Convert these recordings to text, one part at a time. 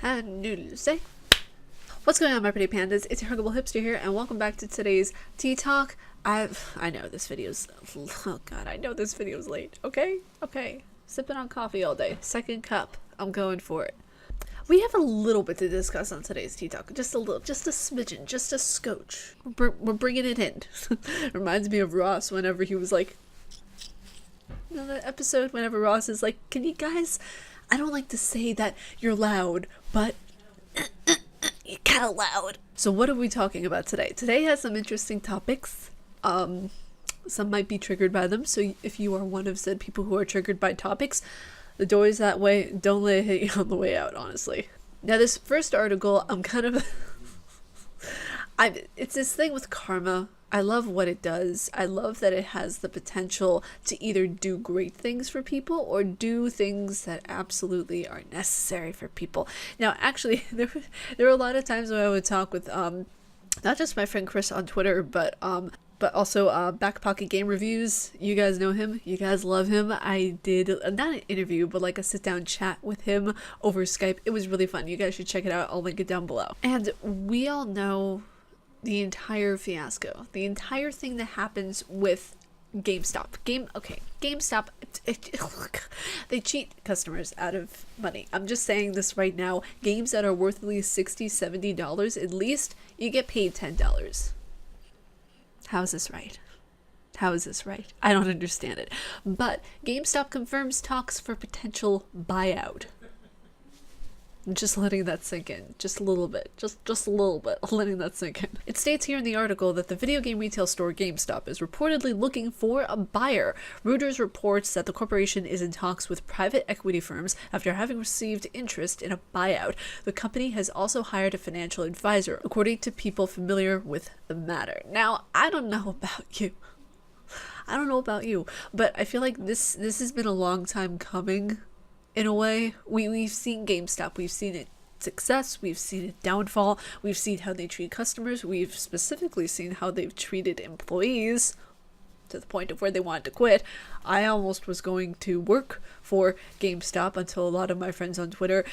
and noodles, eh? What's going on, my pretty pandas? It's your huggable hipster here, and welcome back to today's tea talk. I know this video's, oh god, I know this video's late. Okay, sipping on coffee all day. Second cup, I'm going for it. We have a little bit to discuss on today's tea talk. Just a little, just a smidgen, just a scotch. We're bringing it in. Reminds me of Ross whenever he was like, you know, that episode whenever Ross is like, can you guys, I don't like to say that you're loud, but you're kind of loud. So what are we talking about today? Today has some interesting topics. Some might be triggered by them. So if you are one of said people who are triggered by topics, the door is that way. Don't let it hit you on the way out, honestly. Now this first article, I'm kind of it's this thing with karma. I love what it does. I love that it has the potential to either do great things for people or do things that absolutely are necessary for people. Now, actually, there were a lot of times when I would talk with not just my friend Chris on Twitter, but also BackPocketGame Reviews. You guys know him. You guys love him. I did not an interview, but like a sit-down chat with him over Skype. It was really fun. You guys should check it out. I'll link it down below. And we all know the entire fiasco, the entire thing that happens with GameStop. GameStop, they cheat customers out of money. I'm just saying this right now. Games that are worth at least $60, $70, at least, you get paid $10. How is this right? How is this right? I don't understand it. But GameStop confirms talks for potential buyout. Just letting that sink in. Just a little bit. Just a little bit. Letting that sink in. It states here in the article that the video game retail store GameStop is reportedly looking for a buyer. Reuters reports that the corporation is in talks with private equity firms after having received interest in a buyout. The company has also hired a financial advisor, according to people familiar with the matter. Now, I don't know about you. But I feel like this has been a long time coming. In a way, we've seen GameStop, we've seen its success, we've seen its downfall, we've seen how they treat customers, we've specifically seen how they've treated employees to the point of where they wanted to quit. I almost was going to work for GameStop until a lot of my friends on Twitter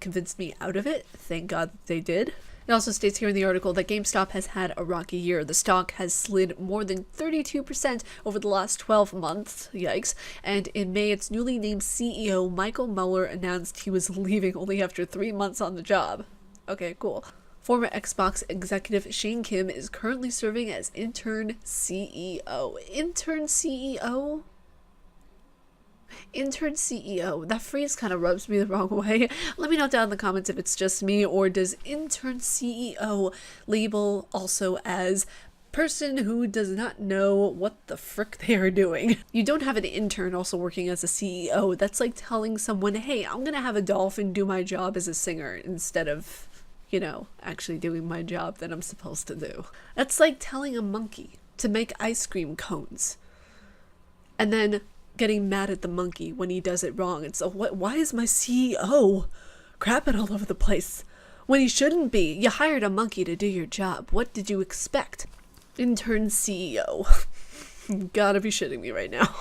convinced me out of it. Thank God that they did. It also states here in the article that GameStop has had a rocky year. The stock has slid more than 32% over the last 12 months. Yikes. And in May, its newly named CEO, Michael Mueller, announced he was leaving only after 3 months on the job. Okay, cool. Former Xbox executive Shane Kim is currently serving as interim CEO. Interim CEO? Intern CEO. That phrase kind of rubs me the wrong way. Let me know down in the comments if it's just me, or does intern CEO label also as person who does not know what the frick they are doing? You don't have an intern also working as a CEO. That's like telling someone, hey, I'm gonna have a dolphin do my job as a singer instead of, you know, actually doing my job that I'm supposed to do. That's like telling a monkey to make ice cream cones and then getting mad at the monkey when he does it wrong. And so why is my CEO crapping all over the place when he shouldn't be? You hired a monkey to do your job. What did you expect? Intern CEO. You gotta be shitting me right now.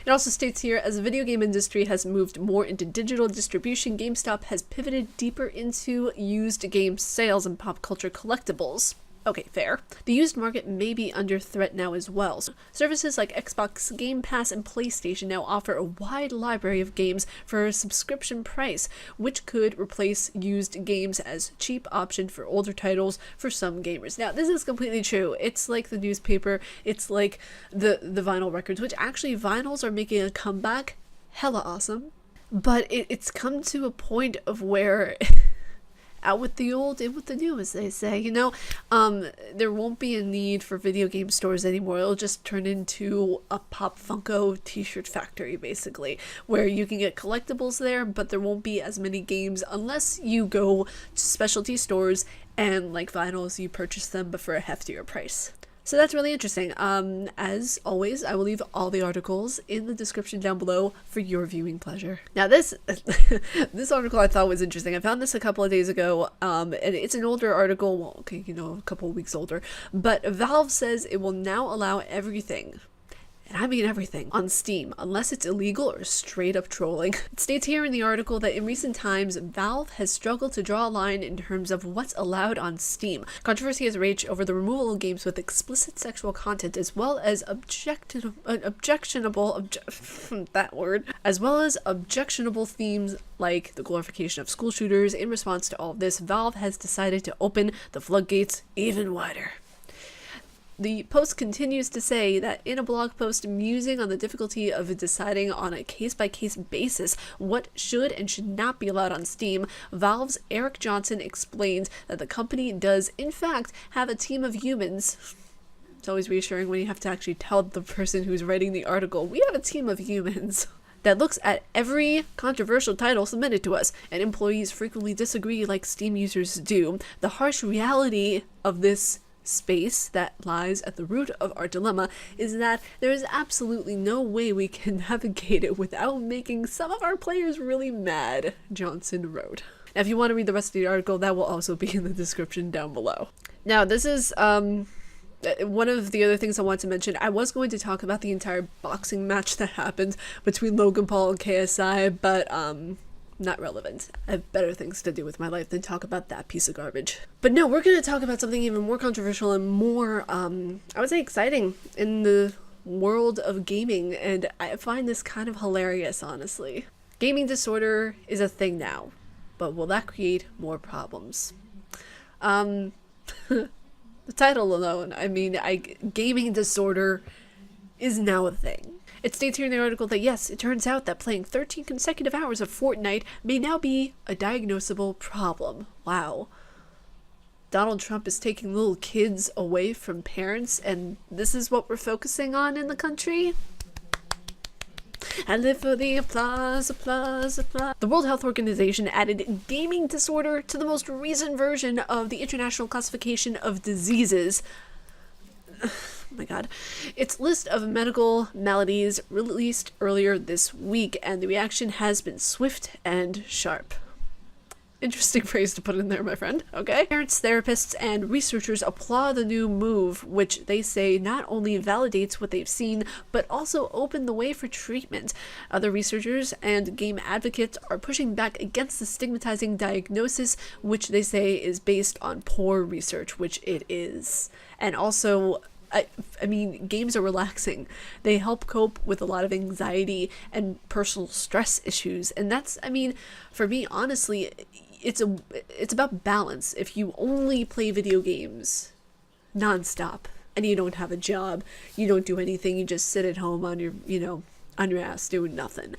It also states here, as the video game industry has moved more into digital distribution, GameStop has pivoted deeper into used game sales and pop culture collectibles. Okay, fair. The used market may be under threat now as well. Services like Xbox Game Pass and PlayStation now offer a wide library of games for a subscription price, which could replace used games as a cheap option for older titles for some gamers. Now, this is completely true. It's like the newspaper, it's like the vinyl records, which actually vinyls are making a comeback. Hella awesome. But it's come to a point of where out with the old, in with the new, as they say, you know. There won't be a need for video game stores anymore. It'll just turn into a Pop Funko t-shirt factory, basically, where you can get collectibles there, but there won't be as many games unless you go to specialty stores and, like vinyls, you purchase them but for a heftier price. So that's really interesting. As always, I will leave all the articles in the description down below for your viewing pleasure. Now this this article I thought was interesting. I found this a couple of days ago, and it's an older article, well, okay, you know, a couple of weeks older, but Valve says it will now allow everything and I mean everything, on Steam, unless it's illegal or straight up trolling. It states here in the article that in recent times, Valve has struggled to draw a line in terms of what's allowed on Steam. Controversy has raged over the removal of games with explicit sexual content, as well as objectionable themes like the glorification of school shooters. In response to all of this, Valve has decided to open the floodgates even wider. The post continues to say that in a blog post musing on the difficulty of deciding on a case-by-case basis what should and should not be allowed on Steam, Valve's Eric Johnson explains that the company does in fact have a team of humans. It's always reassuring when you have to actually tell the person who's writing the article, we have a team of humans that looks at every controversial title submitted to us, and employees frequently disagree like Steam users do. The harsh reality of this space that lies at the root of our dilemma is that there is absolutely no way we can navigate it without making some of our players really mad, Johnson wrote. Now, if you want to read the rest of the article, that will also be in the description down below. Now, this is one of the other things I want to mention. I was going to talk about the entire boxing match that happened between Logan Paul and KSI, but not relevant. I have better things to do with my life than talk about that piece of garbage. But no, we're going to talk about something even more controversial and more, I would say, exciting in the world of gaming, and I find this kind of hilarious, honestly. Gaming disorder is a thing now, but will that create more problems? The title alone, I mean, gaming disorder is now a thing. It states here in the article that yes, it turns out that playing 13 consecutive hours of Fortnite may now be a diagnosable problem. Wow. Donald Trump is taking little kids away from parents, and this is what we're focusing on in the country? I live for the applause, applause, applause. The World Health Organization added gaming disorder to the most recent version of the International Classification of Diseases. Oh my god. Its list of medical maladies released earlier this week, and the reaction has been swift and sharp. Interesting phrase to put in there, my friend. Okay. Parents, therapists, and researchers applaud the new move, which they say not only validates what they've seen, but also opened the way for treatment. Other researchers and game advocates are pushing back against the stigmatizing diagnosis, which they say is based on poor research, which it is. And also, I mean, games are relaxing. They help cope with a lot of anxiety and personal stress issues. And that's, I mean, for me, honestly, it's about balance. If you only play video games nonstop and you don't have a job, you don't do anything, you just sit at home on your, on your ass doing nothing,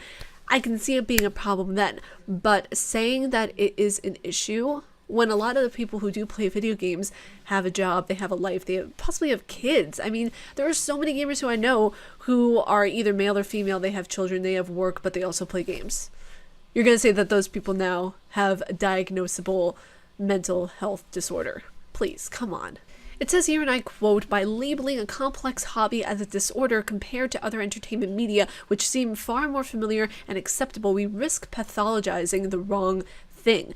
I can see it being a problem then. But saying that it is an issue when a lot of the people who do play video games have a job, they have a life, they possibly have kids. I mean, there are so many gamers who I know who are either male or female, they have children, they have work, but they also play games. You're going to say that those people now have a diagnosable mental health disorder. Please, come on. It says here, and I quote, by labeling a complex hobby as a disorder compared to other entertainment media, which seem far more familiar and acceptable, we risk pathologizing the wrong thing.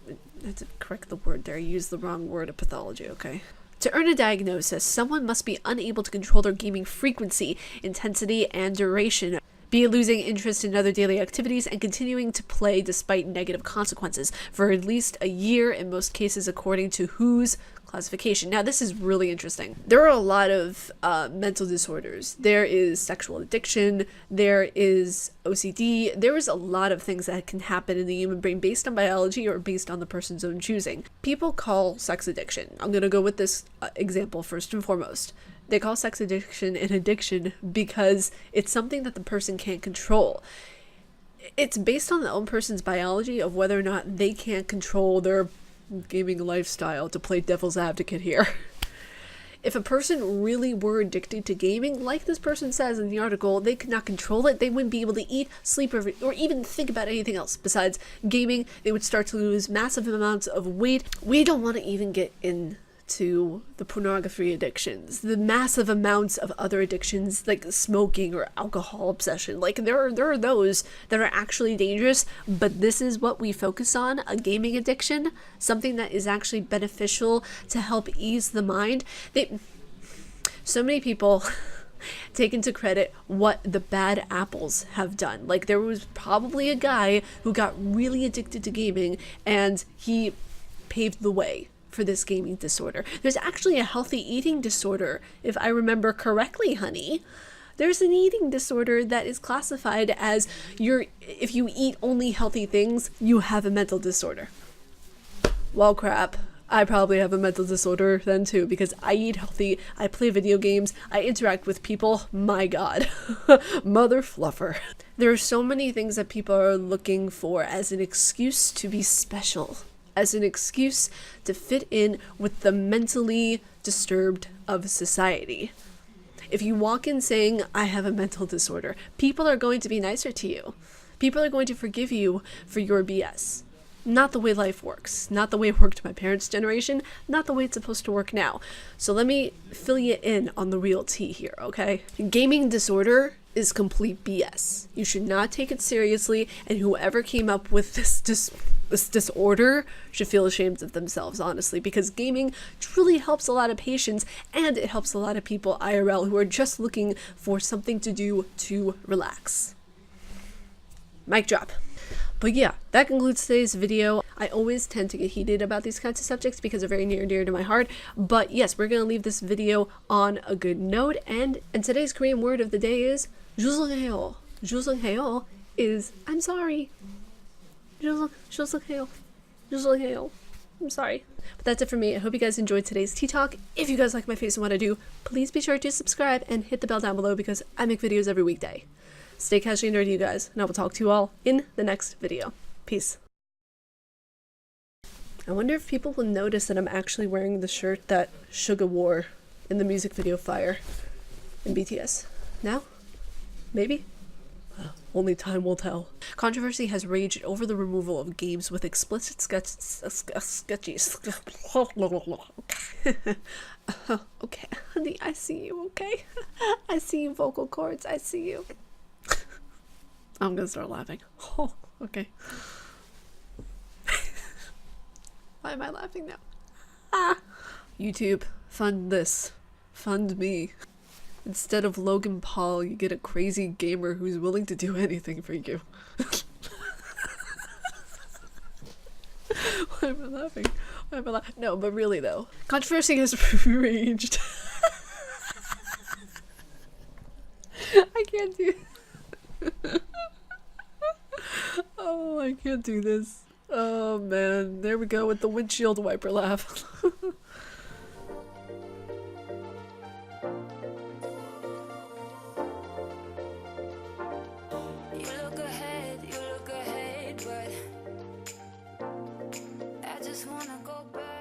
I have to correct the word there. I used the wrong word of pathology, okay? To earn a diagnosis, someone must be unable to control their gaming frequency, intensity, and duration, be it losing interest in other daily activities and continuing to play despite negative consequences for at least a year in most cases, according to WHO's classification. Now, this is really interesting. There are a lot of mental disorders. There is sexual addiction, there is OCD, there is a lot of things that can happen in the human brain based on biology or based on the person's own choosing. People call sex addiction. I'm going to go with this example first and foremost. They call sex addiction an addiction because it's something that the person can't control. It's based on the own person's biology of whether or not they can't control their gaming lifestyle, to play devil's advocate here. If a person really were addicted to gaming, like this person says in the article, they could not control it, they wouldn't be able to eat, sleep, or even think about anything else besides gaming. They would start to lose massive amounts of weight. We don't want to even get into the pornography addictions, the massive amounts of other addictions like smoking or alcohol obsession. Like there are those that are actually dangerous, but this is what we focus on, a gaming addiction, something that is actually beneficial to help ease the mind. So many people taken to credit what the bad apples have done. Like, there was probably a guy who got really addicted to gaming and he paved the way for this gaming disorder. There's actually a healthy eating disorder, if I remember correctly, honey. There's an eating disorder that is classified as if you eat only healthy things, you have a mental disorder. Well, crap. I probably have a mental disorder then too, because I eat healthy, I play video games, I interact with people. My God. Mother fluffer. There are so many things that people are looking for as an excuse to be special, as an excuse to fit in with the mentally disturbed of society. If you walk in saying, I have a mental disorder, people are going to be nicer to you. People are going to forgive you for your BS. Not the way life works. Not the way it worked my parents' generation. Not the way it's supposed to work now. So let me fill you in on the real tea here, okay? Gaming disorder is complete BS. You should not take it seriously, and whoever came up with this disorder should feel ashamed of themselves, honestly, because gaming truly helps a lot of patients, and it helps a lot of people IRL who are just looking for something to do to relax. Mic drop. But yeah, that concludes today's video. I always tend to get heated about these kinds of subjects because they're very near and dear to my heart. But yes, we're going to leave this video on a good note. And today's Korean word of the day is 죄송해요. 죄송해요 is I'm sorry. 죄송해요. 죄송해요. I'm sorry. But that's it for me. I hope you guys enjoyed today's tea talk. If you guys like my face and what I do, please be sure to subscribe and hit the bell down below because I make videos every weekday. Stay casually nerdy, you guys, and I will talk to you all in the next video. Peace. I wonder if people will notice that I'm actually wearing the shirt that Suga wore in the music video Fire in BTS. Now? Maybe? Only time will tell. Controversy has raged over the removal of games with explicit sketches. Okay, honey, I see you, okay? I see you, vocal cords, I see you. I'm gonna start laughing. Oh, okay. Why am I laughing now? Ah! YouTube, fund this. Fund me. Instead of Logan Paul, you get a crazy gamer who's willing to do anything for you. Why am I laughing? Why am I laughing? No, but really though. Controversy has raged. I can't do Oh, I can't do this. Oh man, there we go with the windshield wiper laugh. You look ahead, but I just wanna go back.